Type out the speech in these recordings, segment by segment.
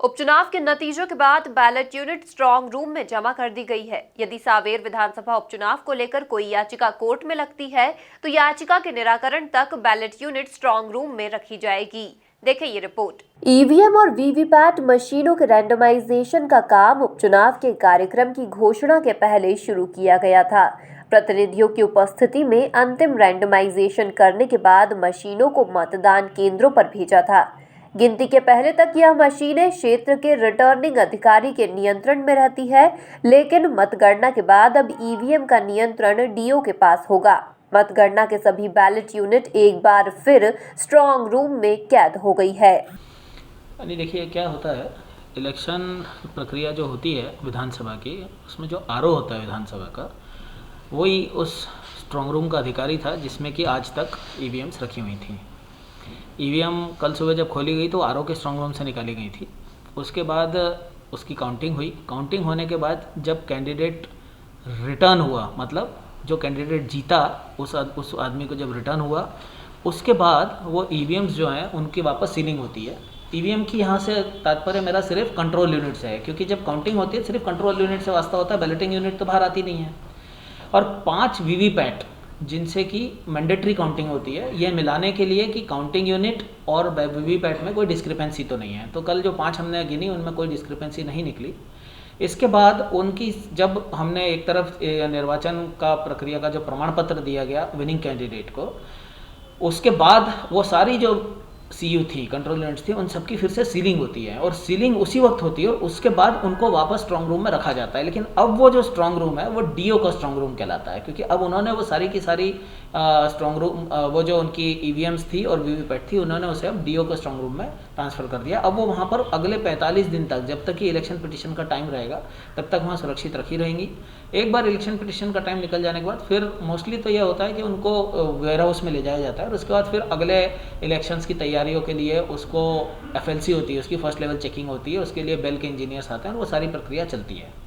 उपचुनाव के नतीजों के बाद बैलेट यूनिट स्ट्रांग रूम में जमा कर दी गई है। यदि सावेर विधानसभा उपचुनाव को लेकर कोई याचिका कोर्ट में लगती है तो याचिका के निराकरण तक बैलेट यूनिट स्ट्रांग रूम में रखी जाएगी। देखें ये रिपोर्ट। ईवीएम और वीवीपैट मशीनों के रैंडमाइजेशन का काम उपचुनाव के कार्यक्रम की घोषणा के पहले शुरू किया गया था। प्रतिनिधियों की उपस्थिति में अंतिम रैंडमाइजेशन करने के बाद मशीनों को मतदान केंद्रों पर भेजा था। गिनती के पहले तक यह मशीनें क्षेत्र के रिटर्निंग अधिकारी के नियंत्रण में रहती है, लेकिन मतगणना के बाद अब ईवीएम का नियंत्रण डीओ के पास होगा। मतगणना के सभी बैलेट यूनिट एक बार फिर स्ट्रांग रूम में कैद हो गई है। देखिए क्या होता है, इलेक्शन प्रक्रिया जो होती है विधानसभा की, उसमें जो आरओ होता है विधानसभा का, वही उस स्ट्रांग रूम का अधिकारी था जिसमें कि आज तक ईवीएम्स रखी हुई थी। ईवीएम कल सुबह जब खोली गई तो आरओ के स्ट्रांग रूम से निकाली गई थी। उसके बाद उसकी काउंटिंग हुई। काउंटिंग होने के बाद जब कैंडिडेट रिटर्न हुआ, मतलब जो कैंडिडेट जीता उस आदमी को जब रिटर्न हुआ, उसके बाद वो ईवीएम्स जो हैं उनकी वापस सीलिंग होती है। ईवीएम की यहाँ से तात्पर्य मेरा सिर्फ कंट्रोल यूनिट से है, क्योंकि जब काउंटिंग होती है सिर्फ कंट्रोल यूनिट से वास्ता होता है, बैलेटिंग यूनिट तो बाहर आती नहीं है। और 5 वीवीपैट जिनसे कि मैंडेटरी काउंटिंग होती है, ये मिलाने के लिए कि काउंटिंग यूनिट और वीवीपैट में कोई डिस्क्रिपेंसी तो नहीं है। तो कल जो 5 हमने गिनी उनमें कोई डिस्क्रिपेंसी नहीं निकली। इसके बाद उनकी जब हमने एक तरफ निर्वाचन का प्रक्रिया का जो प्रमाण पत्र दिया गया विनिंग कैंडिडेट को, उसके बाद वो सारी जो सीयू थी, कंट्रोल यूनिट्स थी, उन सबकी फिर से सीलिंग होती है और सीलिंग उसी वक्त होती है और उसके बाद उनको वापस स्ट्रांग रूम में रखा जाता है। लेकिन अब वो जो स्ट्रांग रूम है वो डीओ का स्ट्रांग रूम कहलाता है, क्योंकि अब उन्होंने वो सारी की सारी स्ट्रांग रूम, वो जो उनकी ईवीएम्स थी और वीवीपैट थी, उन्होंने उसे अब डीओ के स्ट्रांग रूम में ट्रांसफ़र कर दिया। अब वो वहाँ पर अगले 45 दिन तक, जब तक कि इलेक्शन पिटीशन का टाइम रहेगा, तब तक वहाँ सुरक्षित रखी रहेंगी। एक बार इलेक्शन पिटीशन का टाइम निकल जाने के बाद फिर मोस्टली तो यह होता है कि उनको वेयर हाउस में ले जाया जाता है और उसके बाद फिर अगले इलेक्शंस की तैयारियों के लिए उसको एफएलसी होती है, उसकी फर्स्ट लेवल चेकिंग होती है, उसके लिए बेल के इंजीनियर्स आते हैं और वो सारी प्रक्रिया चलती है।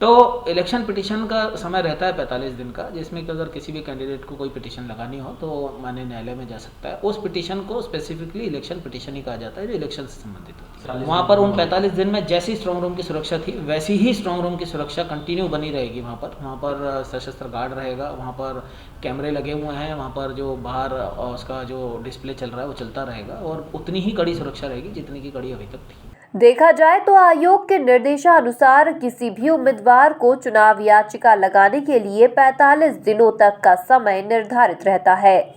तो इलेक्शन पिटीशन का समय रहता है 45 दिन का, जिसमें कि अगर किसी भी कैंडिडेट को कोई पिटीशन लगानी हो तो माननीय न्यायालय में जा सकता है। उस पिटीशन को स्पेसिफिकली इलेक्शन पिटीशन ही कहा जाता है, जो इलेक्शन से संबंधित होती है। वहाँ पर उन 45 दिन में जैसी स्ट्रांग रूम की सुरक्षा थी वैसी ही स्ट्रांग रूम की सुरक्षा कंटिन्यू बनी रहेगी। वहाँ पर सशस्त्र गार्ड रहेगा, वहाँ पर कैमरे लगे हुए हैं, वहाँ पर जो बाहर उसका जो डिस्प्ले चल रहा है वो चलता रहेगा और उतनी ही कड़ी सुरक्षा रहेगी जितनी की कड़ी अभी तक थी। देखा जाए तो आयोग के निर्देशानुसार किसी भी उम्मीदवार को चुनाव याचिका लगाने के लिए 45 दिनों तक का समय निर्धारित रहता है।